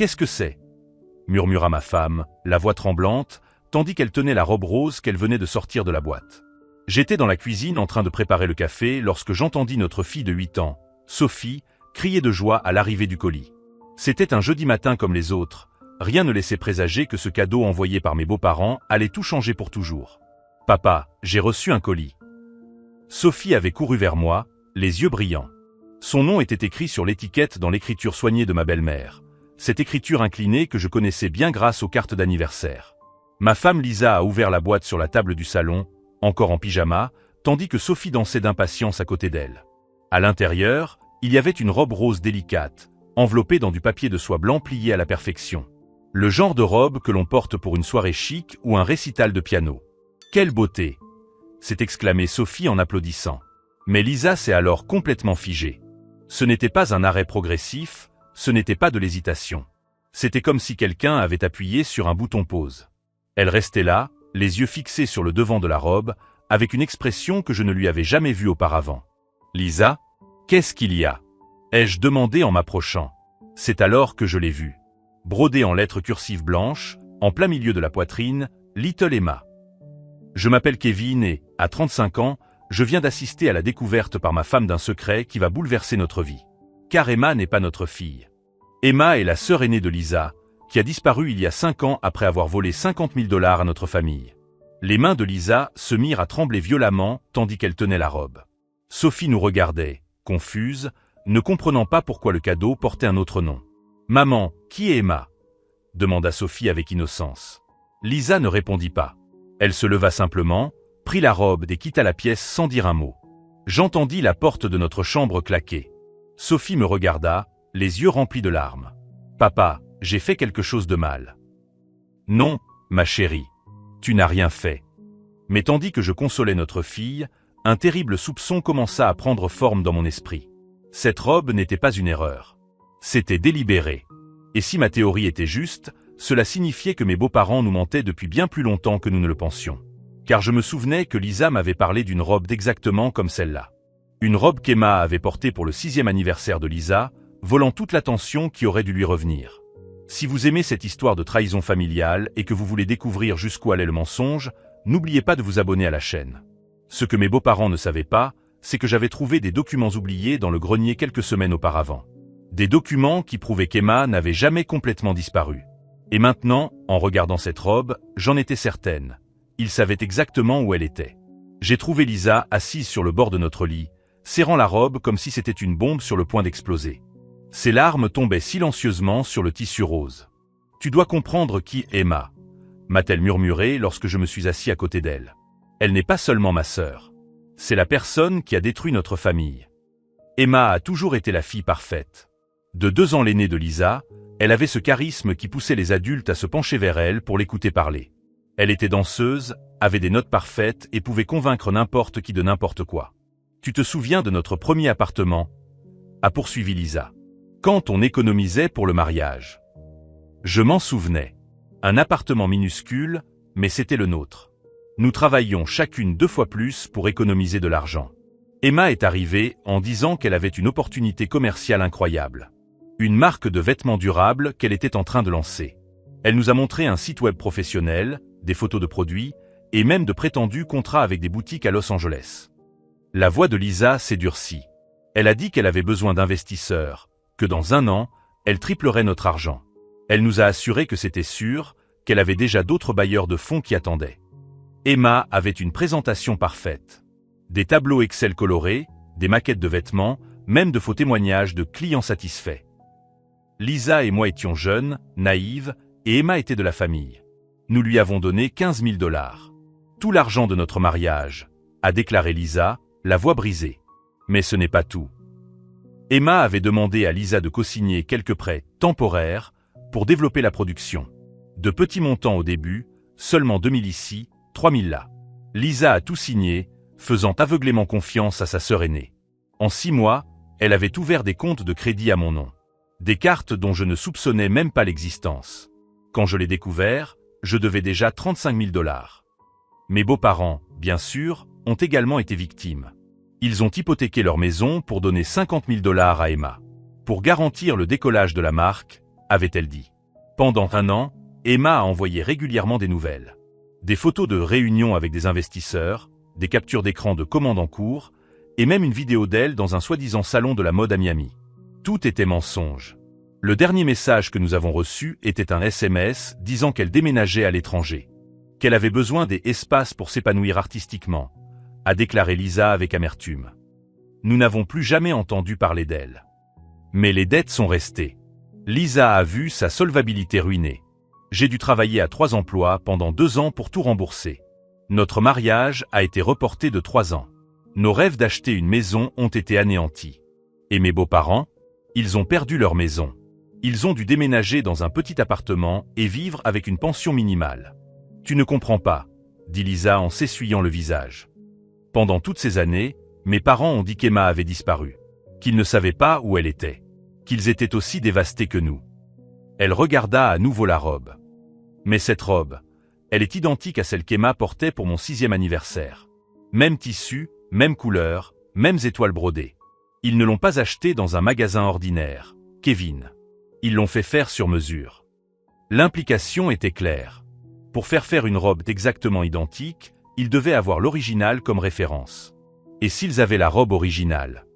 qu'est-ce que c'est? Murmura ma femme, la voix tremblante, tandis qu'elle tenait la robe rose qu'elle venait de sortir de la boîte. J'étais dans la cuisine en train de préparer le café lorsque j'entendis notre fille de 8 ans, Sophie, crier de joie à l'arrivée du colis. C'était un jeudi matin comme les autres, rien ne laissait présager que ce cadeau envoyé par mes beaux-parents allait tout changer pour toujours. « Papa, j'ai reçu un colis. » Sophie avait couru vers moi, les yeux brillants. Son nom était écrit sur l'étiquette dans l'écriture soignée de ma belle-mère. Cette écriture inclinée que je connaissais bien grâce aux cartes d'anniversaire. Ma femme Lisa a ouvert la boîte sur la table du salon, encore en pyjama, tandis que Sophie dansait d'impatience à côté d'elle. À l'intérieur, il y avait une robe rose délicate, enveloppée dans du papier de soie blanc plié à la perfection. Le genre de robe que l'on porte pour une soirée chic ou un récital de piano. « Quelle beauté !» s'est exclamée Sophie en applaudissant. Mais Lisa s'est alors complètement figée. Ce n'était pas un arrêt progressif, ce n'était pas de l'hésitation. C'était comme si quelqu'un avait appuyé sur un bouton pause. Elle restait là, les yeux fixés sur le devant de la robe, avec une expression que je ne lui avais jamais vue auparavant. « Lisa, qu'est-ce qu'il y a ?» ai-je demandé en m'approchant. C'est alors que je l'ai vue. Brodée en lettres cursives blanches, en plein milieu de la poitrine, Little Emma. Je m'appelle Kevin et, à 35 ans, je viens d'assister à la découverte par ma femme d'un secret qui va bouleverser notre vie. Car Emma n'est pas notre fille. Emma est la sœur aînée de Lisa, qui a disparu il y a 5 ans après avoir volé 50 000 $ à notre famille. Les mains de Lisa se mirent à trembler violemment tandis qu'elle tenait la robe. Sophie nous regardait, confuse, ne comprenant pas pourquoi le cadeau portait un autre nom. « Maman, qui est Emma ?» demanda Sophie avec innocence. Lisa ne répondit pas. Elle se leva simplement, prit la robe et quitta la pièce sans dire un mot. J'entendis la porte de notre chambre claquer. Sophie me regarda, les yeux remplis de larmes. « Papa, j'ai fait quelque chose de mal. »« Non, ma chérie, tu n'as rien fait. » Mais tandis que je consolais notre fille, un terrible soupçon commença à prendre forme dans mon esprit. Cette robe n'était pas une erreur. C'était délibéré. Et si ma théorie était juste, cela signifiait que mes beaux-parents nous mentaient depuis bien plus longtemps que nous ne le pensions. Car je me souvenais que Lisa m'avait parlé d'une robe d'exactement comme celle-là. Une robe qu'Emma avait portée pour le 6e anniversaire de Lisa, volant toute l'attention qui aurait dû lui revenir. Si vous aimez cette histoire de trahison familiale et que vous voulez découvrir jusqu'où allait le mensonge, n'oubliez pas de vous abonner à la chaîne. Ce que mes beaux-parents ne savaient pas, c'est que j'avais trouvé des documents oubliés dans le grenier quelques semaines auparavant. Des documents qui prouvaient qu'Emma n'avait jamais complètement disparu. Et maintenant, en regardant cette robe, j'en étais certaine. Ils savaient exactement où elle était. J'ai trouvé Lisa assise sur le bord de notre lit, serrant la robe comme si c'était une bombe sur le point d'exploser. Ses larmes tombaient silencieusement sur le tissu rose. « Tu dois comprendre qui est Emma » m'a-t-elle murmuré lorsque je me suis assis à côté d'elle. Elle n'est pas seulement ma sœur. C'est la personne qui a détruit notre famille. Emma a toujours été la fille parfaite. De 2 ans l'aînée de Lisa, elle avait ce charisme qui poussait les adultes à se pencher vers elle pour l'écouter parler. Elle était danseuse, avait des notes parfaites et pouvait convaincre n'importe qui de n'importe quoi. « Tu te souviens de notre premier appartement ?» a poursuivi Lisa. « Quand on économisait pour le mariage. » Je m'en souvenais. Un appartement minuscule, mais c'était le nôtre. Nous travaillions chacune 2 fois plus pour économiser de l'argent. Emma est arrivée en disant qu'elle avait une opportunité commerciale incroyable. Une marque de vêtements durables qu'elle était en train de lancer. Elle nous a montré un site web professionnel, des photos de produits, et même de prétendus contrats avec des boutiques à Los Angeles. La voix de Lisa s'est durcie. Elle a dit qu'elle avait besoin d'investisseurs, que dans 1 an, elle triplerait notre argent. Elle nous a assuré que c'était sûr, qu'elle avait déjà d'autres bailleurs de fonds qui attendaient. Emma avait une présentation parfaite. Des tableaux Excel colorés, des maquettes de vêtements, même de faux témoignages de clients satisfaits. Lisa et moi étions jeunes, naïves, et Emma était de la famille. Nous lui avons donné 15 000 $. Tout l'argent de notre mariage, a déclaré Lisa, la voix brisée. Mais ce n'est pas tout. Emma avait demandé à Lisa de co-signer quelques prêts temporaires pour développer la production. De petits montants au début, seulement 2 000 ici, 3 000 là. Lisa a tout signé, faisant aveuglément confiance à sa sœur aînée. En 6 mois, elle avait ouvert des comptes de crédit à mon nom. Des cartes dont je ne soupçonnais même pas l'existence. Quand je l'ai découvert, je devais déjà 35 000 $. Mes beaux-parents, bien sûr, ont également été victimes. Ils ont hypothéqué leur maison pour donner 50 000 $ à Emma. Pour garantir le décollage de la marque, avait-elle dit. Pendant un an, Emma a envoyé régulièrement des nouvelles. Des photos de réunions avec des investisseurs, des captures d'écran de commandes en cours, et même une vidéo d'elle dans un soi-disant salon de la mode à Miami. Tout était mensonge. Le dernier message que nous avons reçu était un SMS disant qu'elle déménageait à l'étranger, qu'elle avait besoin des espaces pour s'épanouir artistiquement, a déclaré Lisa avec amertume. Nous n'avons plus jamais entendu parler d'elle. Mais les dettes sont restées. Lisa a vu sa solvabilité ruinée. J'ai dû travailler à 3 emplois pendant 2 ans pour tout rembourser. Notre mariage a été reporté de 3 ans. Nos rêves d'acheter une maison ont été anéantis. Et mes beaux-parents? Ils ont perdu leur maison. Ils ont dû déménager dans un petit appartement et vivre avec une pension minimale. Tu ne comprends pas, dit Lisa en s'essuyant le visage. Pendant toutes ces années, mes parents ont dit qu'Emma avait disparu, qu'ils ne savaient pas où elle était, qu'ils étaient aussi dévastés que nous. Elle regarda à nouveau la robe. Mais cette robe, elle est identique à celle qu'Emma portait pour mon 6e anniversaire. Même tissu, même couleur, mêmes étoiles brodées. Ils ne l'ont pas achetée dans un magasin ordinaire, Kevin. Ils l'ont fait faire sur mesure. L'implication était claire. Pour faire une robe exactement identique, ils devaient avoir l'original comme référence. Et s'ils avaient la robe originale?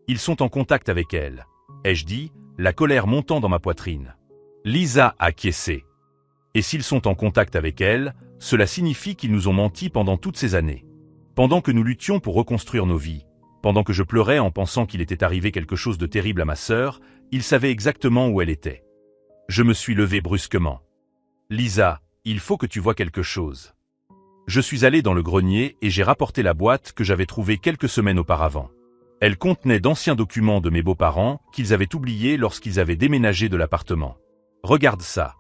Ils sont en contact avec elle, ai-je dit, la colère montant dans ma poitrine. Lisa a acquiescé. Et s'ils sont en contact avec elle, cela signifie qu'ils nous ont menti pendant toutes ces années. Pendant que nous luttions pour reconstruire nos vies, pendant que je pleurais en pensant qu'il était arrivé quelque chose de terrible à ma sœur, ils savaient exactement où elle était. Je me suis levé brusquement. Lisa, il faut que tu vois quelque chose. Je suis allé dans le grenier et j'ai rapporté la boîte que j'avais trouvée quelques semaines auparavant. Elle contenait d'anciens documents de mes beaux-parents qu'ils avaient oubliés lorsqu'ils avaient déménagé de l'appartement. Regarde ça,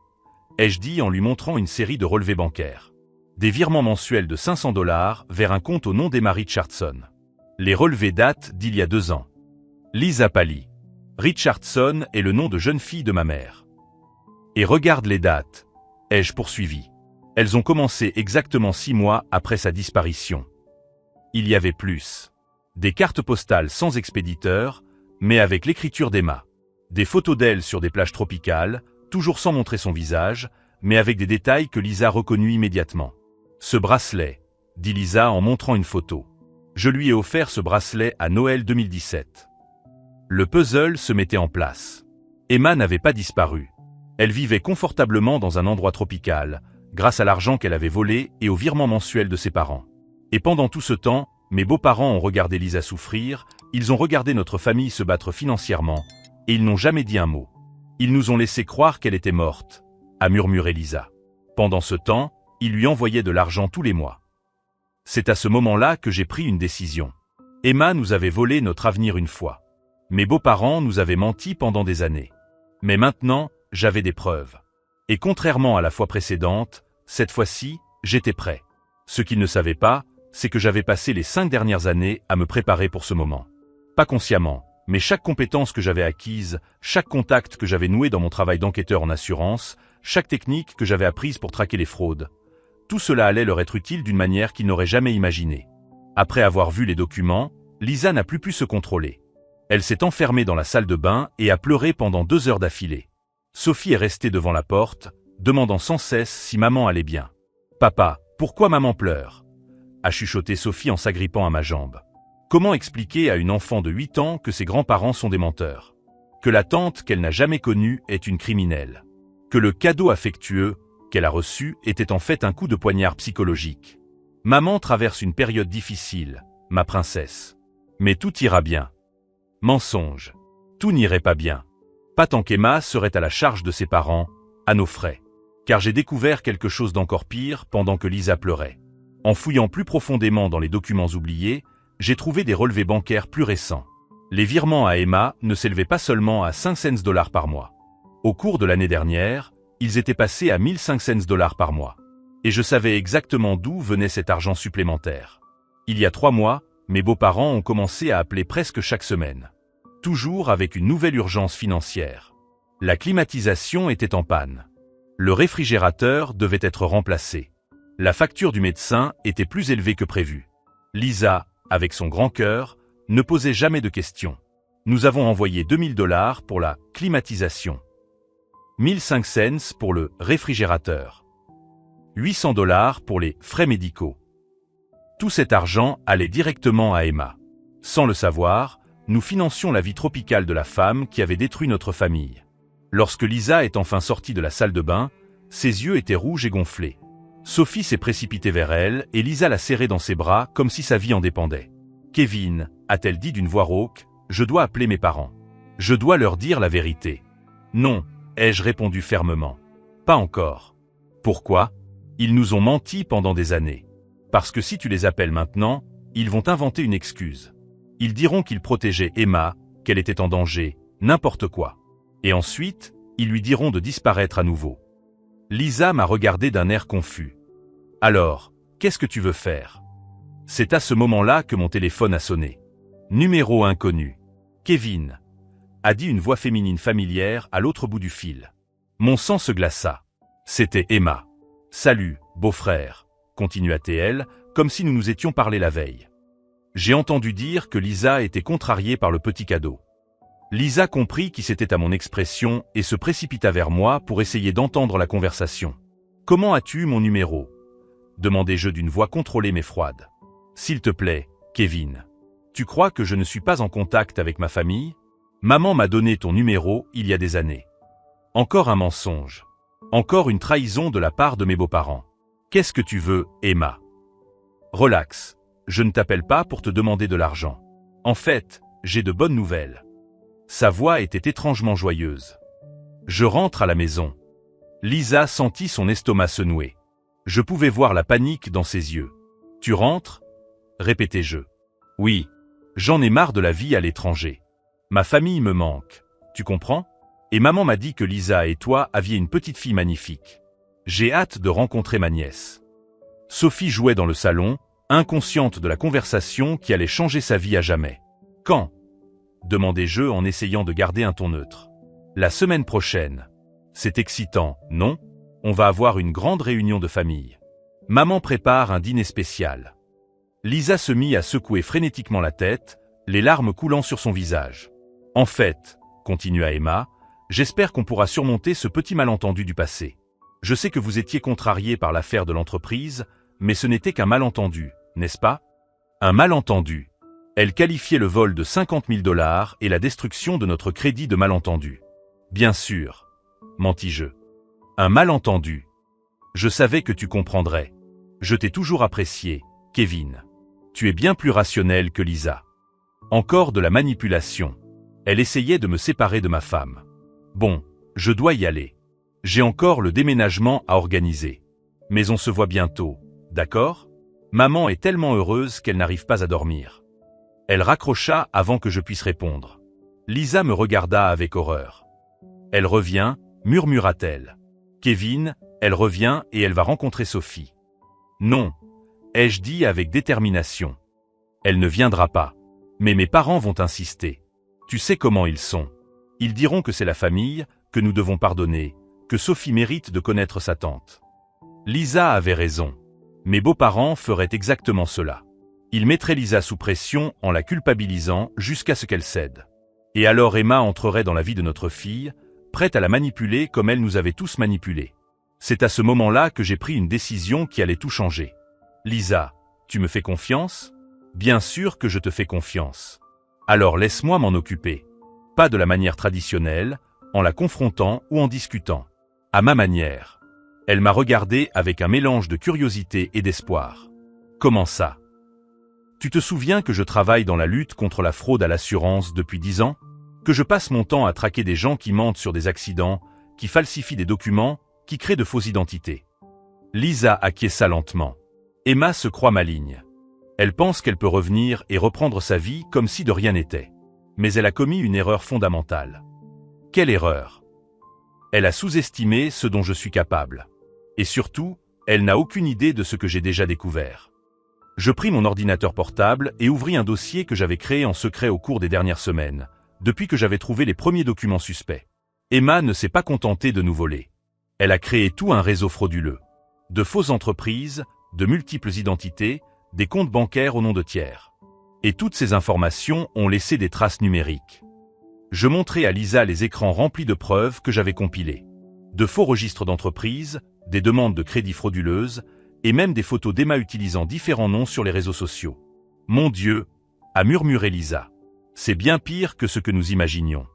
ai-je dit en lui montrant une série de relevés bancaires. Des virements mensuels de $500 vers un compte au nom d'Emma Richardson. Les relevés datent d'il y a 2 ans. Lisa pâlit. Richardson est le nom de jeune fille de ma mère. Et regarde les dates, ai-je poursuivi. Elles ont commencé exactement 6 mois après sa disparition. Il y avait plus. Des cartes postales sans expéditeur, mais avec l'écriture d'Emma. Des photos d'elle sur des plages tropicales, toujours sans montrer son visage, mais avec des détails que Lisa reconnut immédiatement. Ce bracelet, dit Lisa en montrant une photo. Je lui ai offert ce bracelet à Noël 2017. Le puzzle se mettait en place. Emma n'avait pas disparu. Elle vivait confortablement dans un endroit tropical, grâce à l'argent qu'elle avait volé et au virement mensuel de ses parents. Et pendant tout ce temps, mes beaux-parents ont regardé Lisa souffrir, ils ont regardé notre famille se battre financièrement, et ils n'ont jamais dit un mot. Ils nous ont laissé croire qu'elle était morte, a murmuré Lisa. Pendant ce temps, ils lui envoyaient de l'argent tous les mois. C'est à ce moment-là que j'ai pris une décision. Emma nous avait volé notre avenir une fois. Mes beaux-parents nous avaient menti pendant des années. Mais maintenant, j'avais des preuves. Et contrairement à la fois précédente, cette fois-ci, j'étais prêt. Ce qu'ils ne savaient pas, c'est que j'avais passé les 5 dernières années à me préparer pour ce moment. Pas consciemment, mais chaque compétence que j'avais acquise, chaque contact que j'avais noué dans mon travail d'enquêteur en assurance, chaque technique que j'avais apprise pour traquer les fraudes, tout cela allait leur être utile d'une manière qu'ils n'auraient jamais imaginée. Après avoir vu les documents, Lisa n'a plus pu se contrôler. Elle s'est enfermée dans la salle de bain et a pleuré pendant 2 heures d'affilée. Sophie est restée devant la porte, demandant sans cesse si maman allait bien. « Papa, pourquoi maman pleure ?» a chuchoté Sophie en s'agrippant à ma jambe. Comment expliquer à une enfant de 8 ans que ses grands-parents sont des menteurs? Que la tante qu'elle n'a jamais connue est une criminelle? Que le cadeau affectueux qu'elle a reçu était en fait un coup de poignard psychologique? Maman traverse une période difficile, ma princesse. Mais tout ira bien. Mensonge. Tout n'irait pas bien. Pas tant qu'Emma serait à la charge de ses parents, à nos frais. Car j'ai découvert quelque chose d'encore pire pendant que Lisa pleurait. En fouillant plus profondément dans les documents oubliés, j'ai trouvé des relevés bancaires plus récents. Les virements à Emma ne s'élevaient pas seulement à 5 cents par mois. Au cours de l'année dernière, ils étaient passés à 1500 $ par mois. Et je savais exactement d'où venait cet argent supplémentaire. Il y a 3 mois, mes beaux-parents ont commencé à appeler presque chaque semaine. Toujours avec une nouvelle urgence financière. La climatisation était en panne. Le réfrigérateur devait être remplacé. La facture du médecin était plus élevée que prévu. Lisa, avec son grand cœur, ne posait jamais de questions. Nous avons envoyé 2000 $ pour la climatisation. 1005 cents pour le réfrigérateur. 800 $ pour les frais médicaux. Tout cet argent allait directement à Emma. Sans le savoir, nous financions la vie tropicale de la femme qui avait détruit notre famille. Lorsque Lisa est enfin sortie de la salle de bain, ses yeux étaient rouges et gonflés. Sophie s'est précipitée vers elle et Lisa l'a serrée dans ses bras comme si sa vie en dépendait. « Kevin », a-t-elle dit d'une voix rauque, « je dois appeler mes parents. Je dois leur dire la vérité. »« Non », ai-je répondu fermement. « Pas encore. »« Pourquoi ? Ils nous ont menti pendant des années. Parce que si tu les appelles maintenant, ils vont inventer une excuse. Ils diront qu'ils protégeaient Emma, qu'elle était en danger, n'importe quoi. Et ensuite, ils lui diront de disparaître à nouveau. » Lisa m'a regardé d'un air confus. « Alors, qu'est-ce que tu veux faire ?» C'est à ce moment-là que mon téléphone a sonné. Numéro inconnu. « Kevin », a dit une voix féminine familière à l'autre bout du fil. Mon sang se glaça. C'était Emma. « Salut, beau-frère », continua-t-elle, comme si nous nous étions parlé la veille. J'ai entendu dire que Lisa était contrariée par le petit cadeau. Lisa comprit qui c'était à mon expression et se précipita vers moi pour essayer d'entendre la conversation. « Comment as-tu eu mon numéro ?» demandai-je d'une voix contrôlée mais froide. « S'il te plaît, Kevin. Tu crois que je ne suis pas en contact avec ma famille ? Maman m'a donné ton numéro il y a des années. » Encore un mensonge. Encore une trahison de la part de mes beaux-parents. « Qu'est-ce que tu veux, Emma ? » Relax. Je ne t'appelle pas pour te demander de l'argent. En fait, j'ai de bonnes nouvelles. Sa voix était étrangement joyeuse. Je rentre à la maison. Lisa sentit son estomac se nouer. Je pouvais voir la panique dans ses yeux. « Tu rentres ?» répétai-je. « Oui. J'en ai marre de la vie à l'étranger. Ma famille me manque. Tu comprends ? Et maman m'a dit que Lisa et toi aviez une petite fille magnifique. J'ai hâte de rencontrer ma nièce. » Sophie jouait dans le salon, inconsciente de la conversation qui allait changer sa vie à jamais. « Quand ?» demandai-je en essayant de garder un ton neutre. « La semaine prochaine. C'est excitant, non ? On va avoir une grande réunion de famille. Maman prépare un dîner spécial. » Lisa se mit à secouer frénétiquement la tête, les larmes coulant sur son visage. « En fait, » continua Emma, « j'espère qu'on pourra surmonter ce petit malentendu du passé. Je sais que vous étiez contrariés par l'affaire de l'entreprise, mais ce n'était qu'un malentendu, n'est-ce pas ? Un malentendu. » Elle qualifiait le vol de 50 000 $ et la destruction de notre crédit de malentendu. « Bien sûr, » mentis-je. « Un malentendu. Je savais que tu comprendrais. Je t'ai toujours apprécié, Kevin. Tu es bien plus rationnel que Lisa. Encore de la manipulation. Elle essayait de me séparer de ma femme. Bon, je dois y aller. J'ai encore le déménagement à organiser. Mais on se voit bientôt, d'accord ? Maman est tellement heureuse qu'elle n'arrive pas à dormir. » Elle raccrocha avant que je puisse répondre. Lisa me regarda avec horreur. « Elle revient » murmura-t-elle. « Kevin, elle revient et elle va rencontrer Sophie. »« Non » ai-je dit avec détermination. « Elle ne viendra pas. Mais mes parents vont insister. Tu sais comment ils sont. Ils diront que c'est la famille, que nous devons pardonner, que Sophie mérite de connaître sa tante. » Lisa avait raison. Mes beaux-parents feraient exactement cela. Ils mettraient Lisa sous pression en la culpabilisant jusqu'à ce qu'elle cède. Et alors Emma entrerait dans la vie de notre fille, prête à la manipuler comme elle nous avait tous manipulés. C'est à ce moment-là que j'ai pris une décision qui allait tout changer. « Lisa, tu me fais confiance ? » ?»« Bien sûr que je te fais confiance. Alors laisse-moi m'en occuper. Pas de la manière traditionnelle, en la confrontant ou en discutant. À ma manière. » Elle m'a regardé avec un mélange de curiosité et d'espoir. « Comment ça ? Tu te souviens que je travaille dans la lutte contre la fraude à l'assurance depuis 10 ans ? Que je passe mon temps à traquer des gens qui mentent sur des accidents, qui falsifient des documents, qui créent de fausses identités. » Lisa acquiesça lentement. Emma se croit maligne. Elle pense qu'elle peut revenir et reprendre sa vie comme si de rien n'était. Mais elle a commis une erreur fondamentale. Quelle erreur ? Elle a sous-estimé ce dont je suis capable. Et surtout, elle n'a aucune idée de ce que j'ai déjà découvert. Je pris mon ordinateur portable et ouvris un dossier que j'avais créé en secret au cours des dernières semaines, depuis que j'avais trouvé les premiers documents suspects. Emma ne s'est pas contentée de nous voler. Elle a créé tout un réseau frauduleux. De fausses entreprises, de multiples identités, des comptes bancaires au nom de tiers. Et toutes ces informations ont laissé des traces numériques. Je montrai à Lisa les écrans remplis de preuves que j'avais compilées. De faux registres d'entreprise, des demandes de crédit frauduleuses, et même des photos d'Emma utilisant différents noms sur les réseaux sociaux. Mon Dieu, a murmuré Lisa. C'est bien pire que ce que nous imaginions.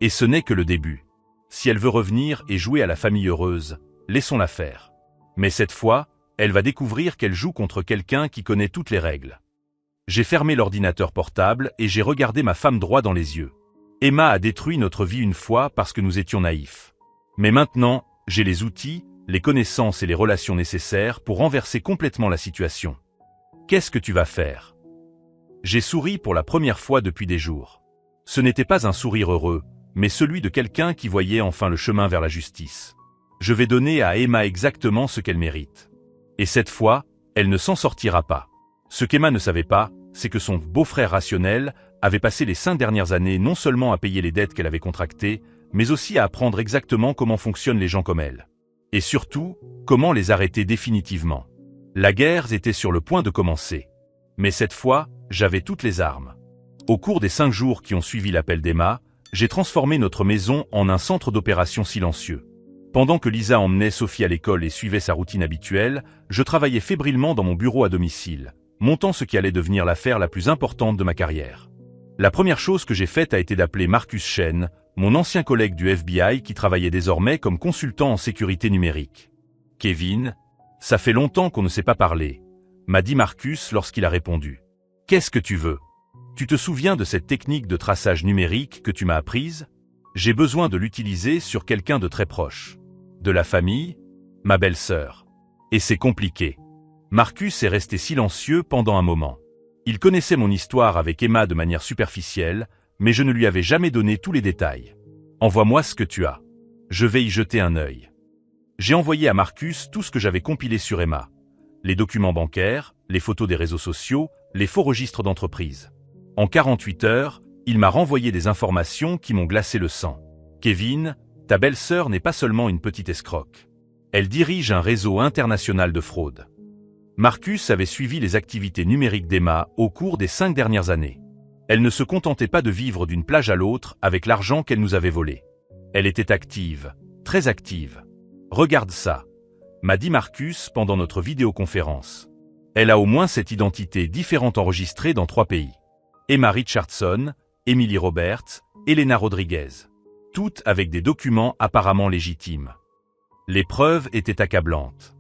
Et ce n'est que le début. Si elle veut revenir et jouer à la famille heureuse, laissons-la faire. Mais cette fois, elle va découvrir qu'elle joue contre quelqu'un qui connaît toutes les règles. J'ai fermé l'ordinateur portable et j'ai regardé ma femme droit dans les yeux. Emma a détruit notre vie une fois parce que nous étions naïfs. Mais maintenant, j'ai les outils, les connaissances et les relations nécessaires pour renverser complètement la situation. Qu'est-ce que tu vas faire? J'ai souri pour la première fois depuis des jours. Ce n'était pas un sourire heureux, mais celui de quelqu'un qui voyait enfin le chemin vers la justice. Je vais donner à Emma exactement ce qu'elle mérite. Et cette fois, elle ne s'en sortira pas. Ce qu'Emma ne savait pas, c'est que son beau-frère rationnel avait passé les 5 dernières années non seulement à payer les dettes qu'elle avait contractées, mais aussi à apprendre exactement comment fonctionnent les gens comme elle. Et surtout, comment les arrêter définitivement. La guerre était sur le point de commencer. Mais cette fois, j'avais toutes les armes. Au cours des 5 jours qui ont suivi l'appel d'Emma, j'ai transformé notre maison en un centre d'opération silencieux. Pendant que Lisa emmenait Sophie à l'école et suivait sa routine habituelle, je travaillais fébrilement dans mon bureau à domicile, montant ce qui allait devenir l'affaire la plus importante de ma carrière. La première chose que j'ai faite a été d'appeler Marcus Chen, mon ancien collègue du FBI qui travaillait désormais comme consultant en sécurité numérique. « Kevin, ça fait longtemps qu'on ne s'est pas parlé », m'a dit Marcus lorsqu'il a répondu. « Qu'est-ce que tu veux ? Tu te souviens de cette technique de traçage numérique que tu m'as apprise ? J'ai besoin de l'utiliser sur quelqu'un de très proche. De la famille ? Ma belle-sœur. Et c'est compliqué. » Marcus est resté silencieux pendant un moment. Il connaissait mon histoire avec Emma de manière superficielle, mais je ne lui avais jamais donné tous les détails. « Envoie-moi ce que tu as. Je vais y jeter un œil. » J'ai envoyé à Marcus tout ce que j'avais compilé sur Emma. Les documents bancaires, les photos des réseaux sociaux, les faux registres d'entreprise. En 48 heures, il m'a renvoyé des informations qui m'ont glacé le sang. « Kevin, ta belle-sœur n'est pas seulement une petite escroque. Elle dirige un réseau international de fraude. » Marcus avait suivi les activités numériques d'Emma au cours des 5 dernières années. Elle ne se contentait pas de vivre d'une plage à l'autre avec l'argent qu'elle nous avait volé. Elle était active, très active. « Regarde ça », m'a dit Marcus pendant notre vidéoconférence. Elle a au moins cette identité différente enregistrée dans 3 pays. Emma Richardson, Emily Roberts, Elena Rodriguez. Toutes avec des documents apparemment légitimes. Les preuves étaient accablantes.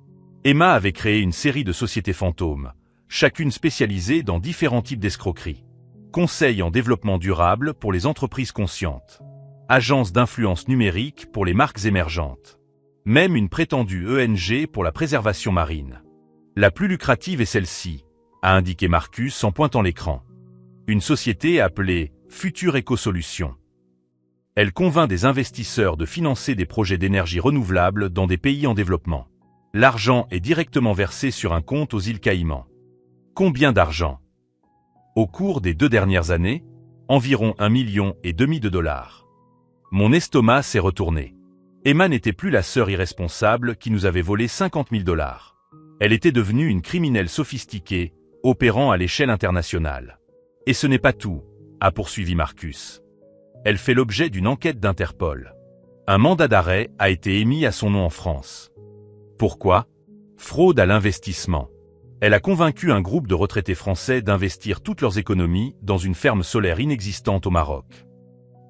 Emma avait créé une série de sociétés fantômes, chacune spécialisée dans différents types d'escroqueries. Conseil en développement durable pour les entreprises conscientes. Agence d'influence numérique pour les marques émergentes. Même une prétendue ENG pour la préservation marine. La plus lucrative est celle-ci, a indiqué Marcus en pointant l'écran. Une société appelée Future Éco-Solutions. Elle convainc des investisseurs de financer des projets d'énergie renouvelable dans des pays en développement. L'argent est directement versé sur un compte aux îles Caïmans. Combien d'argent? Au cours des 2 dernières années, environ 1,5 million de dollars. Mon estomac s'est retourné. Emma n'était plus la sœur irresponsable qui nous avait volé 50 000 dollars. Elle était devenue une criminelle sophistiquée, opérant à l'échelle internationale. Et ce n'est pas tout, a poursuivi Marcus. Elle fait l'objet d'une enquête d'Interpol. Un mandat d'arrêt a été émis à son nom en France. Pourquoi? Fraude à l'investissement. Elle a convaincu un groupe de retraités français d'investir toutes leurs économies dans une ferme solaire inexistante au Maroc.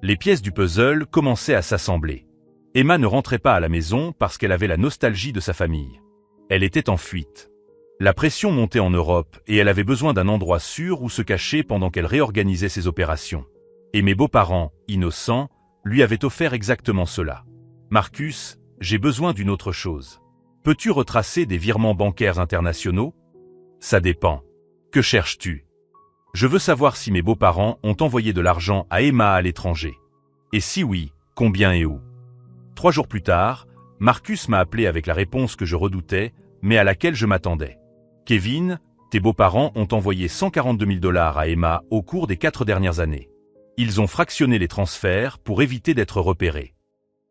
Les pièces du puzzle commençaient à s'assembler. Emma ne rentrait pas à la maison parce qu'elle avait la nostalgie de sa famille. Elle était en fuite. La pression montait en Europe et elle avait besoin d'un endroit sûr où se cacher pendant qu'elle réorganisait ses opérations. Et mes beaux-parents, innocents, lui avaient offert exactement cela. « Marcus, j'ai besoin d'une autre chose. Peux-tu retracer des virements bancaires internationaux? Ça dépend. Que cherches-tu? Je veux savoir si mes beaux-parents ont envoyé de l'argent à Emma à l'étranger. Et si oui, combien et où? » 3 jours plus tard, Marcus m'a appelé avec la réponse que je redoutais, mais à laquelle je m'attendais. « Kevin, tes beaux-parents ont envoyé 142 000 dollars à Emma au cours des 4 dernières années. Ils ont fractionné les transferts pour éviter d'être repérés.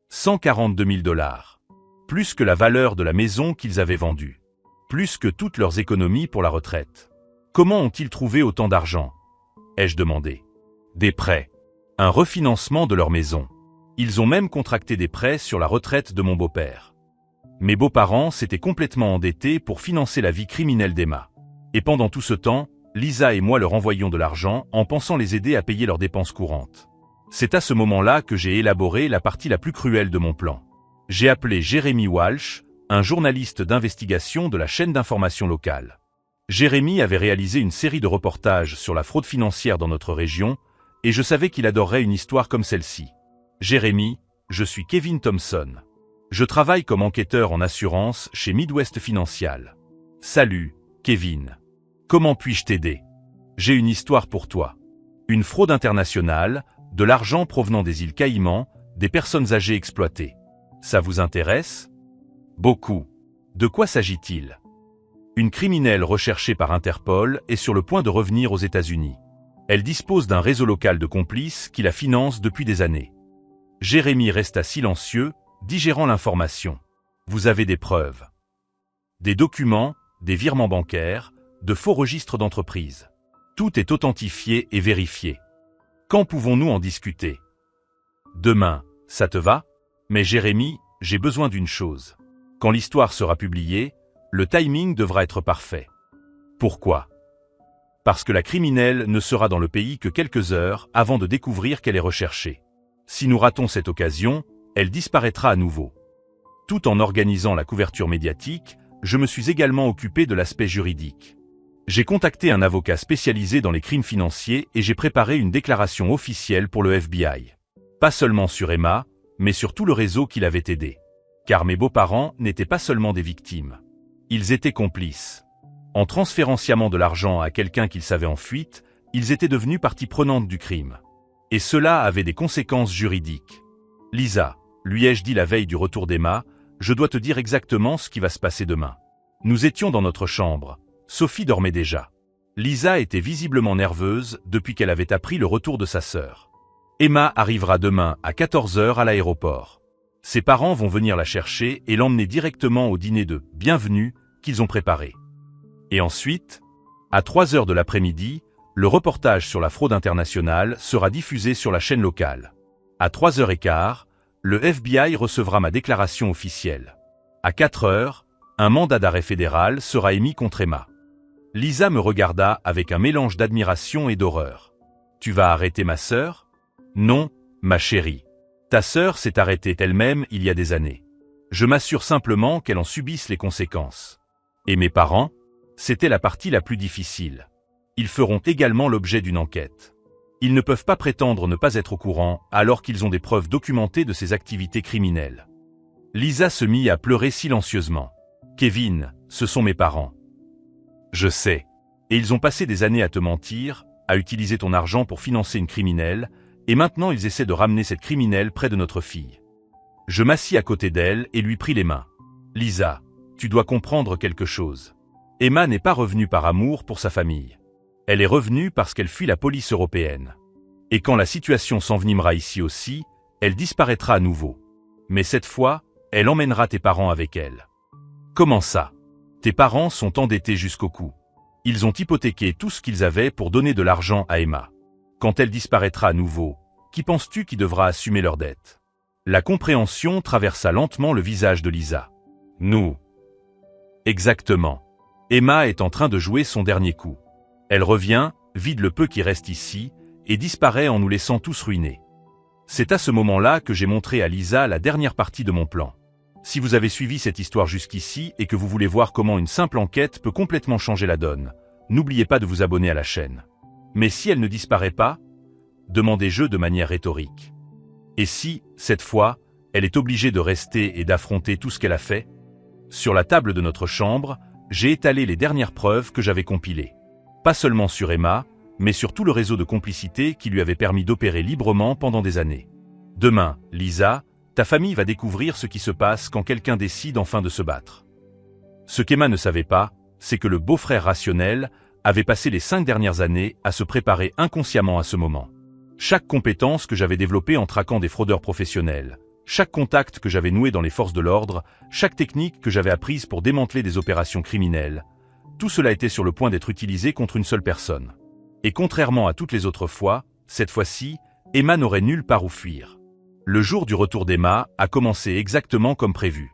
142 000 dollars. Plus que la valeur de la maison qu'ils avaient vendue. Plus que toutes leurs économies pour la retraite. Comment ont-ils trouvé autant d'argent? Ai-je demandé. Des prêts. Un refinancement de leur maison. Ils ont même contracté des prêts sur la retraite de mon beau-père. Mes beaux-parents s'étaient complètement endettés pour financer la vie criminelle d'Emma. Et pendant tout ce temps, Lisa et moi leur envoyions de l'argent en pensant les aider à payer leurs dépenses courantes. C'est à ce moment-là que j'ai élaboré la partie la plus cruelle de mon plan. J'ai appelé Jérémy Walsh, un journaliste d'investigation de la chaîne d'information locale. Jérémy avait réalisé une série de reportages sur la fraude financière dans notre région, et je savais qu'il adorerait une histoire comme celle-ci. Jérémy, je suis Kevin Thompson. Je travaille comme enquêteur en assurance chez Midwest Financial. Salut, Kevin. Comment puis-je t'aider? J'ai une histoire pour toi. Une fraude internationale, de l'argent provenant des îles Caïmans, des personnes âgées exploitées. Ça vous intéresse? Beaucoup. De quoi s'agit-il? Une criminelle recherchée par Interpol est sur le point de revenir aux États-Unis. Elle dispose d'un réseau local de complices qui la finance depuis des années. Jérémy resta silencieux, digérant l'information. Vous avez des preuves. Des documents, des virements bancaires, de faux registres d'entreprise. Tout est authentifié et vérifié. Quand pouvons-nous en discuter? Demain, ça te va? Mais Jérémy, j'ai besoin d'une chose. Quand l'histoire sera publiée, le timing devra être parfait. Pourquoi? Parce que la criminelle ne sera dans le pays que quelques heures avant de découvrir qu'elle est recherchée. Si nous ratons cette occasion, elle disparaîtra à nouveau. Tout en organisant la couverture médiatique, je me suis également occupé de l'aspect juridique. J'ai contacté un avocat spécialisé dans les crimes financiers et j'ai préparé une déclaration officielle pour le FBI. Pas seulement sur Emma, mais sur tout le réseau qui l'avait aidé. Car mes beaux-parents n'étaient pas seulement des victimes. Ils étaient complices. En transférant sciemment de l'argent à quelqu'un qu'ils savaient en fuite, ils étaient devenus partie prenante du crime. Et cela avait des conséquences juridiques. Lisa, lui ai-je dit la veille du retour d'Emma, je dois te dire exactement ce qui va se passer demain. Nous étions dans notre chambre. Sophie dormait déjà. Lisa était visiblement nerveuse depuis qu'elle avait appris le retour de sa sœur. Emma arrivera demain à 14 h à l'aéroport. Ses parents vont venir la chercher et l'emmener directement au dîner de « bienvenue » qu'ils ont préparé. Et ensuite, à 3 h de l'après-midi, le reportage sur la fraude internationale sera diffusé sur la chaîne locale. À 3 h 15, le FBI recevra ma déclaration officielle. À 4 h, un mandat d'arrêt fédéral sera émis contre Emma. Lisa me regarda avec un mélange d'admiration et d'horreur. « Tu vas arrêter ma sœur? » « Non, ma chérie. Ta sœur s'est arrêtée elle-même il y a des années. Je m'assure simplement qu'elle en subisse les conséquences. Et mes parents? C'était la partie la plus difficile. Ils feront également l'objet d'une enquête. Ils ne peuvent pas prétendre ne pas être au courant alors qu'ils ont des preuves documentées de ces activités criminelles. » Lisa se mit à pleurer silencieusement. « Kevin, ce sont mes parents. » « Je sais. Et ils ont passé des années à te mentir, à utiliser ton argent pour financer une criminelle, et maintenant ils essaient de ramener cette criminelle près de notre fille. » Je m'assis à côté d'elle et lui pris les mains. « Lisa, tu dois comprendre quelque chose. Emma n'est pas revenue par amour pour sa famille. Elle est revenue parce qu'elle fuit la police européenne. Et quand la situation s'envenimera ici aussi, elle disparaîtra à nouveau. Mais cette fois, elle emmènera tes parents avec elle. » « Comment ça? Tes parents sont endettés jusqu'au cou. Ils ont hypothéqué tout ce qu'ils avaient pour donner de l'argent à Emma. Quand elle disparaîtra à nouveau, qui penses-tu qui devra assumer leurs dettes? » La compréhension traversa lentement le visage de Lisa. « Nous. » Exactement. Emma est en train de jouer son dernier coup. Elle revient, vide le peu qui reste ici, et disparaît en nous laissant tous ruinés. C'est à ce moment-là que j'ai montré à Lisa la dernière partie de mon plan. Si vous avez suivi cette histoire jusqu'ici et que vous voulez voir comment une simple enquête peut complètement changer la donne, n'oubliez pas de vous abonner à la chaîne. Mais si elle ne disparaît pas? Demandai-je de manière rhétorique. Et si, cette fois, elle est obligée de rester et d'affronter tout ce qu'elle a fait? Sur la table de notre chambre, j'ai étalé les dernières preuves que j'avais compilées. Pas seulement sur Emma, mais sur tout le réseau de complicité qui lui avait permis d'opérer librement pendant des années. Demain, Lisa, ta famille va découvrir ce qui se passe quand quelqu'un décide enfin de se battre. Ce qu'Emma ne savait pas, c'est que le beau-frère rationnel avait passé les 5 dernières années à se préparer inconsciemment à ce moment. Chaque compétence que j'avais développée en traquant des fraudeurs professionnels, chaque contact que j'avais noué dans les forces de l'ordre, chaque technique que j'avais apprise pour démanteler des opérations criminelles, tout cela était sur le point d'être utilisé contre une seule personne. Et contrairement à toutes les autres fois, cette fois-ci, Emma n'aurait nulle part où fuir. Le jour du retour d'Emma a commencé exactement comme prévu.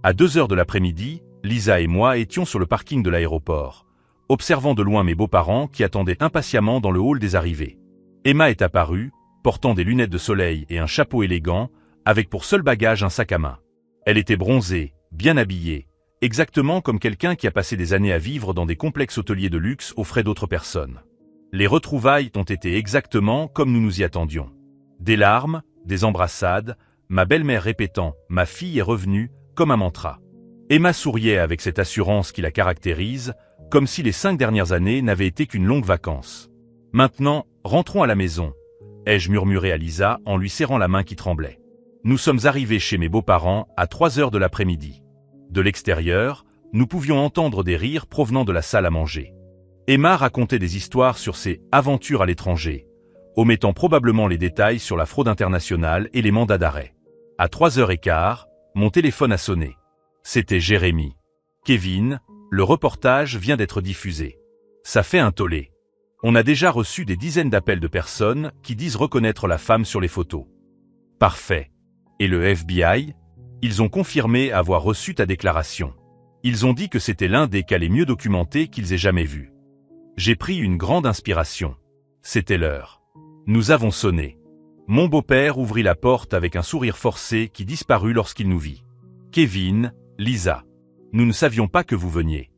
À 2 heures de l'après-midi, Lisa et moi étions sur le parking de l'aéroport, observant de loin mes beaux-parents qui attendaient impatiemment dans le hall des arrivées. Emma est apparue, portant des lunettes de soleil et un chapeau élégant, avec pour seul bagage un sac à main. Elle était bronzée, bien habillée, exactement comme quelqu'un qui a passé des années à vivre dans des complexes hôteliers de luxe aux frais d'autres personnes. Les retrouvailles ont été exactement comme nous nous y attendions. Des larmes, des embrassades, ma belle-mère répétant « ma fille est revenue » comme un mantra. Emma souriait avec cette assurance qui la caractérise, comme si les 5 dernières années n'avaient été qu'une longue vacance. « Maintenant, rentrons à la maison », ai-je murmuré à Lisa en lui serrant la main qui tremblait. Nous sommes arrivés chez mes beaux-parents à 3 heures de l'après-midi. De l'extérieur, nous pouvions entendre des rires provenant de la salle à manger. Emma racontait des histoires sur ses aventures à l'étranger, omettant probablement les détails sur la fraude internationale et les mandats d'arrêt. À 3h15, mon téléphone a sonné. C'était Jérémy. Kevin, le reportage vient d'être diffusé. Ça fait un tollé. On a déjà reçu des dizaines d'appels de personnes qui disent reconnaître la femme sur les photos. Parfait. Et le FBI? Ils ont confirmé avoir reçu ta déclaration. Ils ont dit que c'était l'un des cas les mieux documentés qu'ils aient jamais vus. J'ai pris une grande inspiration. C'était l'heure. Nous avons sonné. Mon beau-père ouvrit la porte avec un sourire forcé qui disparut lorsqu'il nous vit. Kevin, Lisa. Nous ne savions pas que vous veniez.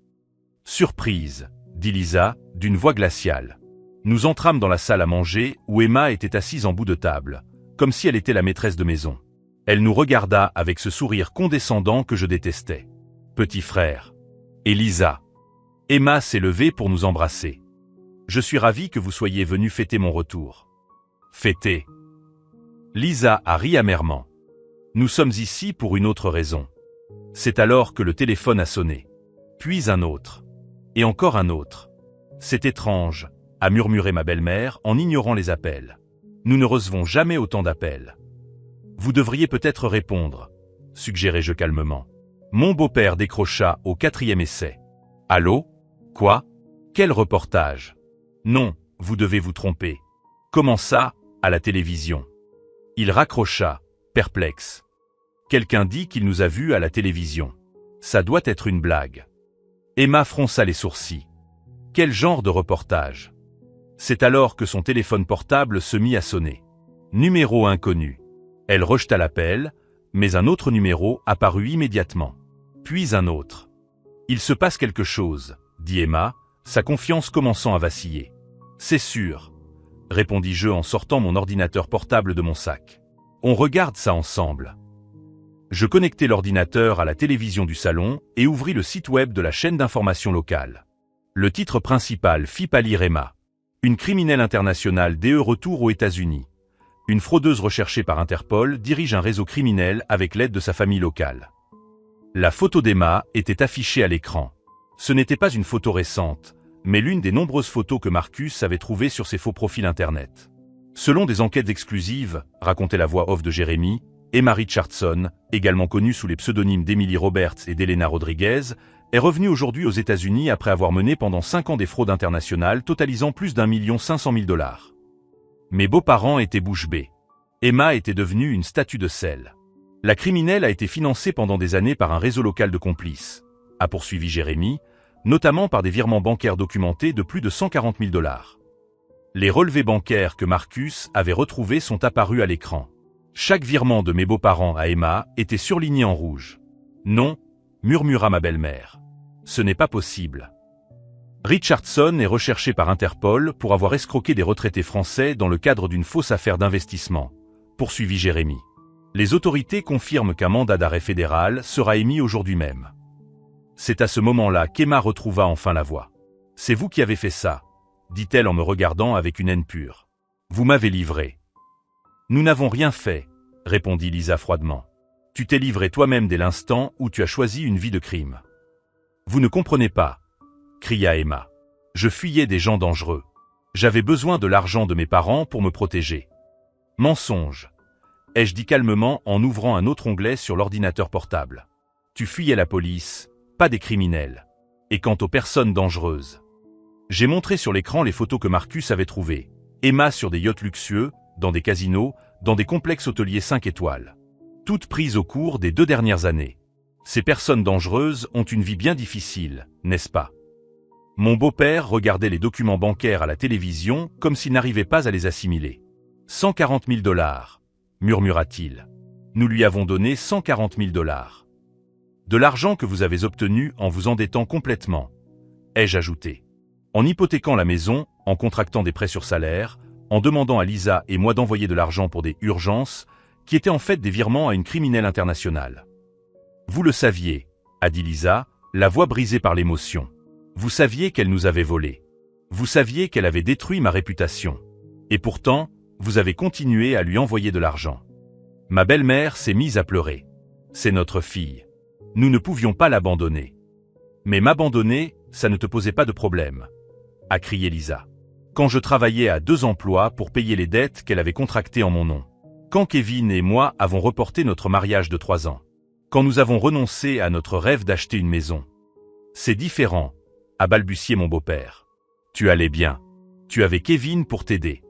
Surprise, dit Lisa, d'une voix glaciale. Nous entrâmes dans la salle à manger où Emma était assise en bout de table, comme si elle était la maîtresse de maison. Elle nous regarda avec ce sourire condescendant que je détestais. Petit frère. Et Lisa. Emma s'est levée pour nous embrasser. Je suis ravi que vous soyez venu fêter mon retour. Fêter. Lisa a ri amèrement. Nous sommes ici pour une autre raison. C'est alors que le téléphone a sonné. Puis un autre. Et encore un autre. C'est étrange, a murmuré ma belle-mère en ignorant les appels. Nous ne recevons jamais autant d'appels. Vous devriez peut-être répondre, suggérai-je calmement. Mon beau-père décrocha au 4e essai. Allô? Quoi? Quel reportage? Non, vous devez vous tromper. Comment ça, à la télévision? Il raccrocha, perplexe. Quelqu'un dit qu'il nous a vus à la télévision. Ça doit être une blague. Emma fronça les sourcils. Quel genre de reportage? C'est alors que son téléphone portable se mit à sonner. Numéro inconnu. Elle rejeta l'appel, mais un autre numéro apparut immédiatement. Puis un autre. Il se passe quelque chose, dit Emma, sa confiance commençant à vaciller. C'est sûr, répondis-je en sortant mon ordinateur portable de mon sac. On regarde ça ensemble. Je connectai l'ordinateur à la télévision du salon et ouvris le site web de la chaîne d'information locale. Le titre principal fit pâlir Emma. Une criminelle internationale DE retour aux États-Unis. Une fraudeuse recherchée par Interpol dirige un réseau criminel avec l'aide de sa famille locale. La photo d'Emma était affichée à l'écran. Ce n'était pas une photo récente, mais l'une des nombreuses photos que Marcus avait trouvées sur ses faux profils Internet. Selon des enquêtes exclusives, racontait la voix off de Jérémy, Emma Richardson, également connue sous les pseudonymes d'Emily Roberts et d'Elena Rodriguez, est revenue aujourd'hui aux États-Unis après avoir mené pendant 5 ans des fraudes internationales totalisant plus d'1 500 000 $. Mes beaux-parents étaient bouche bée. Emma était devenue une statue de sel. La criminelle a été financée pendant des années par un réseau local de complices, a poursuivi Jérémy, notamment par des virements bancaires documentés de plus de 140 000 $. Les relevés bancaires que Marcus avait retrouvés sont apparus à l'écran. Chaque virement de mes beaux-parents à Emma était surligné en rouge. Non, murmura ma belle-mère. Ce n'est pas possible. Richardson est recherché par Interpol pour avoir escroqué des retraités français dans le cadre d'une fausse affaire d'investissement, poursuivit Jérémy. Les autorités confirment qu'un mandat d'arrêt fédéral sera émis aujourd'hui même. C'est à ce moment-là qu'Emma retrouva enfin la voix. « C'est vous qui avez fait ça », dit-elle en me regardant avec une haine pure. « Vous m'avez livré. » « Nous n'avons rien fait, » répondit Lisa froidement. « Tu t'es livré toi-même dès l'instant où tu as choisi une vie de crime. »« Vous ne comprenez pas, » cria Emma. « Je fuyais des gens dangereux. J'avais besoin de l'argent de mes parents pour me protéger. »« Mensonge, » ai-je dit calmement en ouvrant un autre onglet sur l'ordinateur portable. « Tu fuyais la police, pas des criminels. Et quant aux personnes dangereuses. » J'ai montré sur l'écran les photos que Marcus avait trouvées. Emma sur des yachts luxueux, dans des casinos, dans des complexes hôteliers 5 étoiles. Toutes prises au cours des 2 dernières années. Ces personnes dangereuses ont une vie bien difficile, n'est-ce pas? Mon beau-père regardait les documents bancaires à la télévision comme s'il n'arrivait pas à les assimiler. 140 000 $, murmura-t-il. Nous lui avons donné 140 000 $. De l'argent que vous avez obtenu en vous endettant complètement, ai-je ajouté. En hypothéquant la maison, en contractant des prêts sur salaire, en demandant à Lisa et moi d'envoyer de l'argent pour des urgences, qui étaient en fait des virements à une criminelle internationale. Vous le saviez, a dit Lisa, la voix brisée par l'émotion. Vous saviez qu'elle nous avait volés. Vous saviez qu'elle avait détruit ma réputation. Et pourtant, vous avez continué à lui envoyer de l'argent. Ma belle-mère s'est mise à pleurer. C'est notre fille. Nous ne pouvions pas l'abandonner. Mais m'abandonner, ça ne te posait pas de problème, a crié Lisa. Quand je travaillais à 2 emplois pour payer les dettes qu'elle avait contractées en mon nom. Quand Kevin et moi avons reporté notre mariage de 3 ans. Quand nous avons renoncé à notre rêve d'acheter une maison. C'est différent, a balbutié mon beau-père. Tu allais bien. Tu avais Kevin pour t'aider.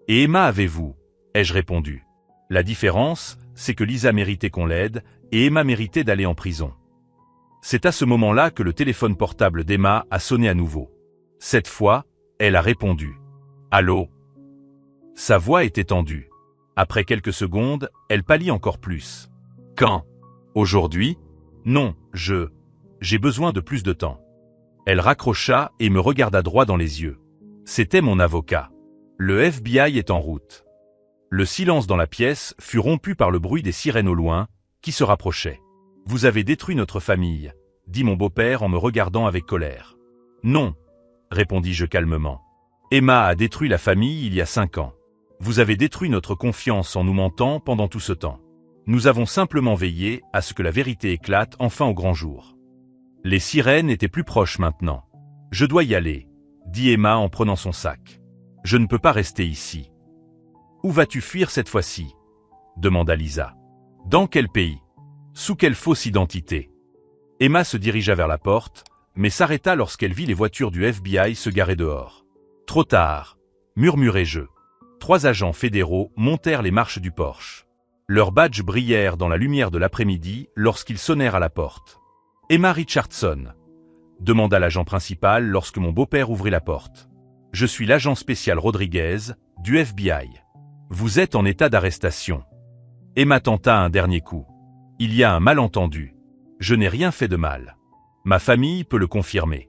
Et Emma avez-vous, ai-je répondu. La différence, c'est que Lisa méritait qu'on l'aide, et Emma méritait d'aller en prison. C'est à ce moment-là que le téléphone portable d'Emma a sonné à nouveau. Cette fois, elle a répondu. Allô? Sa voix était tendue. Après quelques secondes, elle pâlit encore plus. Quand? Aujourd'hui? Non, j'ai besoin de plus de temps. Elle raccrocha et me regarda droit dans les yeux. C'était mon avocat. Le FBI est en route. Le silence dans la pièce fut rompu par le bruit des sirènes au loin, qui se rapprochaient. Vous avez détruit notre famille, dit mon beau-père en me regardant avec colère. Non, répondis-je calmement. Emma a détruit la famille il y a 5 ans. Vous avez détruit notre confiance en nous mentant pendant tout ce temps. Nous avons simplement veillé à ce que la vérité éclate enfin au grand jour. Les sirènes étaient plus proches maintenant. Je dois y aller, dit Emma en prenant son sac. Je ne peux pas rester ici. Où vas-tu fuir cette fois-ci? Demanda Lisa. Dans quel pays? Sous quelle fausse identité? Emma se dirigea vers la porte, mais s'arrêta lorsqu'elle vit les voitures du FBI se garer dehors. Trop tard, murmurai-je. 3 agents fédéraux montèrent les marches du Porsche. Leurs badges brillèrent dans la lumière de l'après-midi lorsqu'ils sonnèrent à la porte. Emma Richardson, demanda l'agent principal lorsque mon beau-père ouvrit la porte. Je suis l'agent spécial Rodriguez, du FBI. Vous êtes en état d'arrestation. Emma tenta un dernier coup. Il y a un malentendu. Je n'ai rien fait de mal. Ma famille peut le confirmer.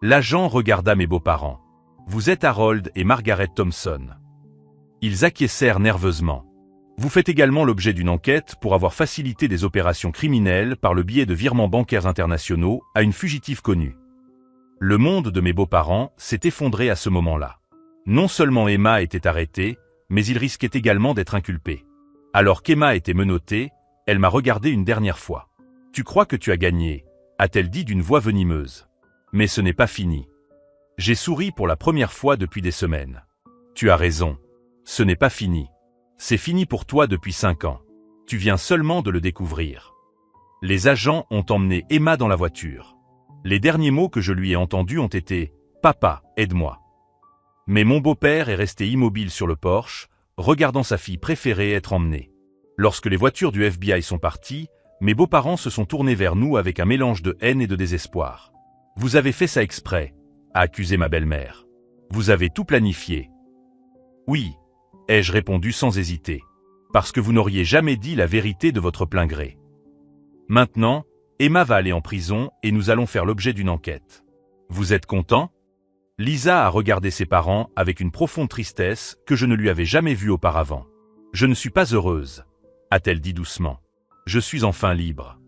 L'agent regarda mes beaux-parents. Vous êtes Harold et Margaret Thompson. Ils acquiescèrent nerveusement. Vous faites également l'objet d'une enquête pour avoir facilité des opérations criminelles par le biais de virements bancaires internationaux à une fugitive connue. Le monde de mes beaux-parents s'est effondré à ce moment-là. Non seulement Emma était arrêtée, mais il risquait également d'être inculpé. Alors qu'Emma était menottée, elle m'a regardé une dernière fois. « Tu crois que tu as gagné ?» a-t-elle dit d'une voix venimeuse. Mais ce n'est pas fini. J'ai souri pour la première fois depuis des semaines. Tu as raison. Ce n'est pas fini. C'est fini pour toi depuis 5 ans. Tu viens seulement de le découvrir. Les agents ont emmené Emma dans la voiture. Les derniers mots que je lui ai entendus ont été « Papa, aide-moi ». Mais mon beau-père est resté immobile sur le Porsche, regardant sa fille préférée être emmenée. Lorsque les voitures du FBI sont parties, mes beaux-parents se sont tournés vers nous avec un mélange de haine et de désespoir. « Vous avez fait ça exprès », a accusé ma belle-mère. « Vous avez tout planifié. » « Oui, ai-je répondu sans hésiter. Parce que vous n'auriez jamais dit la vérité de votre plein gré. Maintenant, Emma va aller en prison et nous allons faire l'objet d'une enquête. Vous êtes content? Lisa a regardé ses parents avec une profonde tristesse que je ne lui avais jamais vue auparavant. Je ne suis pas heureuse, a-t-elle dit doucement. Je suis enfin libre.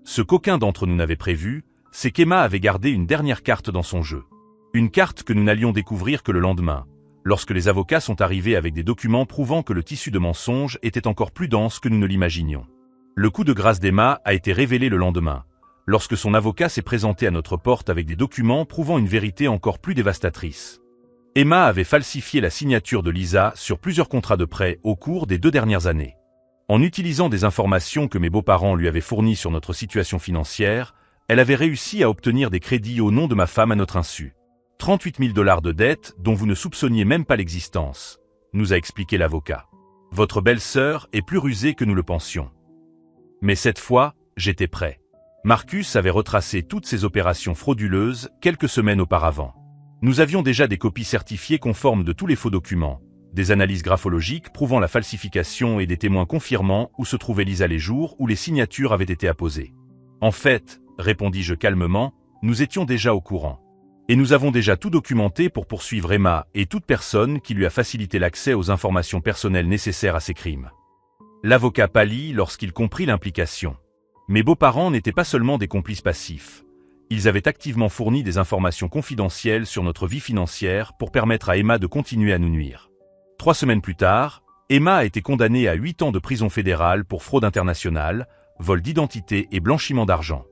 Ce qu'aucun d'entre nous n'avait prévu, c'est qu'Emma avait gardé une dernière carte dans son jeu. Une carte que nous n'allions découvrir que le lendemain, lorsque les avocats sont arrivés avec des documents prouvant que le tissu de mensonges était encore plus dense que nous ne l'imaginions. Le coup de grâce d'Emma a été révélé le lendemain, lorsque son avocat s'est présenté à notre porte avec des documents prouvant une vérité encore plus dévastatrice. Emma avait falsifié la signature de Lisa sur plusieurs contrats de prêt au cours des 2 dernières années. En utilisant des informations que mes beaux-parents lui avaient fournies sur notre situation financière, elle avait réussi à obtenir des crédits au nom de ma femme à notre insu. 38 000 $ de dettes dont vous ne soupçonniez même pas l'existence, nous a expliqué l'avocat. Votre belle-sœur est plus rusée que nous le pensions. » Mais cette fois, j'étais prêt. Marcus avait retracé toutes ses opérations frauduleuses quelques semaines auparavant. Nous avions déjà des copies certifiées conformes de tous les faux documents, des analyses graphologiques prouvant la falsification et des témoins confirmant où se trouvait Lisa les jours où les signatures avaient été apposées. « En fait, » répondis-je calmement, « nous étions déjà au courant. Et nous avons déjà tout documenté pour poursuivre Emma et toute personne qui lui a facilité l'accès aux informations personnelles nécessaires à ses crimes. » L'avocat pâlit lorsqu'il comprit l'implication. Mes beaux-parents n'étaient pas seulement des complices passifs. Ils avaient activement fourni des informations confidentielles sur notre vie financière pour permettre à Emma de continuer à nous nuire. 3 semaines plus tard, Emma a été condamnée à 8 ans de prison fédérale pour fraude internationale, vol d'identité et blanchiment d'argent.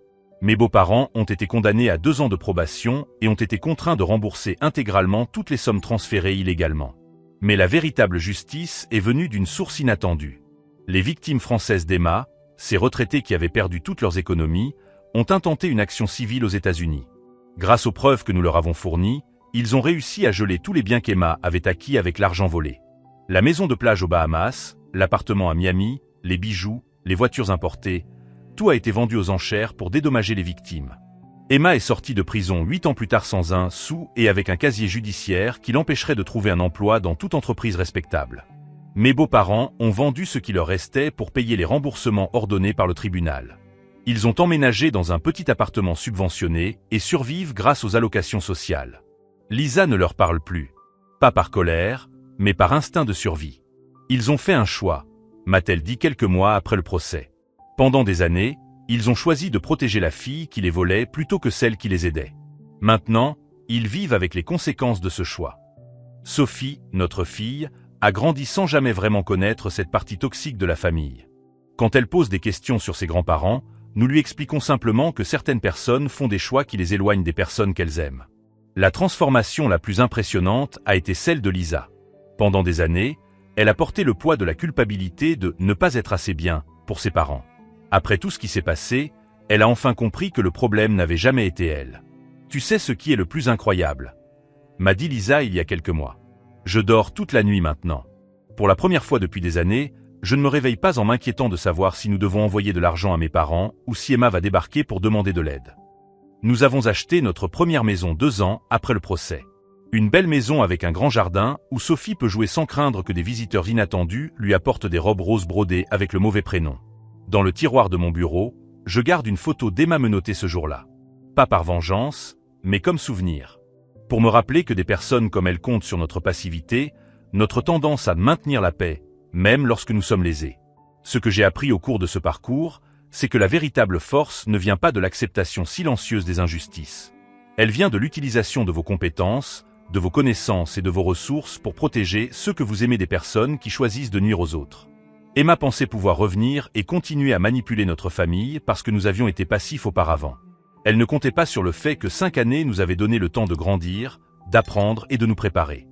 Mes beaux-parents ont été condamnés à 2 ans de probation et ont été contraints de rembourser intégralement toutes les sommes transférées illégalement. Mais la véritable justice est venue d'une source inattendue. Les victimes françaises d'Emma, ces retraités qui avaient perdu toutes leurs économies, ont intenté une action civile aux États-Unis. Grâce aux preuves que nous leur avons fournies, ils ont réussi à geler tous les biens qu'Emma avait acquis avec l'argent volé. La maison de plage aux Bahamas, l'appartement à Miami, les bijoux, les voitures importées, tout a été vendu aux enchères pour dédommager les victimes. Emma est sortie de prison 8 ans plus tard sans un sou et avec un casier judiciaire qui l'empêcherait de trouver un emploi dans toute entreprise respectable. Mes beaux-parents ont vendu ce qui leur restait pour payer les remboursements ordonnés par le tribunal. Ils ont emménagé dans un petit appartement subventionné et survivent grâce aux allocations sociales. Lisa ne leur parle plus. Pas par colère, mais par instinct de survie. Ils ont fait un choix, m'a-t-elle dit quelques mois après le procès. Pendant des années, ils ont choisi de protéger la fille qui les volait plutôt que celle qui les aidait. Maintenant, ils vivent avec les conséquences de ce choix. Sophie, notre fille, a grandi sans jamais vraiment connaître cette partie toxique de la famille. Quand elle pose des questions sur ses grands-parents, nous lui expliquons simplement que certaines personnes font des choix qui les éloignent des personnes qu'elles aiment. La transformation la plus impressionnante a été celle de Lisa. Pendant des années, elle a porté le poids de la culpabilité de ne pas être assez bien pour ses parents. Après tout ce qui s'est passé, elle a enfin compris que le problème n'avait jamais été elle. « Tu sais ce qui est le plus incroyable ?» m'a dit Lisa il y a quelques mois. Je dors toute la nuit maintenant. Pour la première fois depuis des années, je ne me réveille pas en m'inquiétant de savoir si nous devons envoyer de l'argent à mes parents ou si Emma va débarquer pour demander de l'aide. Nous avons acheté notre première maison 2 ans après le procès. Une belle maison avec un grand jardin où Sophie peut jouer sans craindre que des visiteurs inattendus lui apportent des robes roses brodées avec le mauvais prénom. Dans le tiroir de mon bureau, je garde une photo d'Emma menottée ce jour-là. Pas par vengeance, mais comme souvenir. Pour me rappeler que des personnes comme elle comptent sur notre passivité, notre tendance à maintenir la paix, même lorsque nous sommes lésés. Ce que j'ai appris au cours de ce parcours, c'est que la véritable force ne vient pas de l'acceptation silencieuse des injustices. Elle vient de l'utilisation de vos compétences, de vos connaissances et de vos ressources pour protéger ceux que vous aimez des personnes qui choisissent de nuire aux autres. Emma pensait pouvoir revenir et continuer à manipuler notre famille parce que nous avions été passifs auparavant. Elle ne comptait pas sur le fait que 5 années nous avaient donné le temps de grandir, d'apprendre et de nous préparer.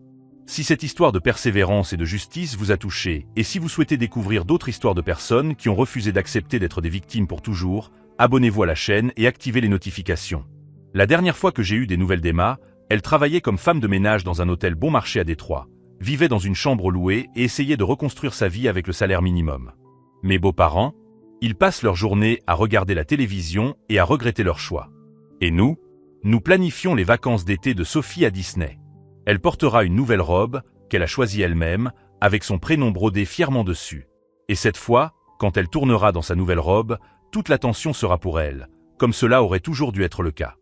Si cette histoire de persévérance et de justice vous a touché, et si vous souhaitez découvrir d'autres histoires de personnes qui ont refusé d'accepter d'être des victimes pour toujours, abonnez-vous à la chaîne et activez les notifications. La dernière fois que j'ai eu des nouvelles d'Emma, elle travaillait comme femme de ménage dans un hôtel bon marché à Détroit, vivait dans une chambre louée et essayait de reconstruire sa vie avec le salaire minimum. Mes beaux-parents, ils passent leur journée à regarder la télévision et à regretter leur choix. Et nous planifions les vacances d'été de Sophie à Disney. Elle portera une nouvelle robe, qu'elle a choisie elle-même, avec son prénom brodé fièrement dessus. Et cette fois, quand elle tournera dans sa nouvelle robe, toute l'attention sera pour elle, comme cela aurait toujours dû être le cas.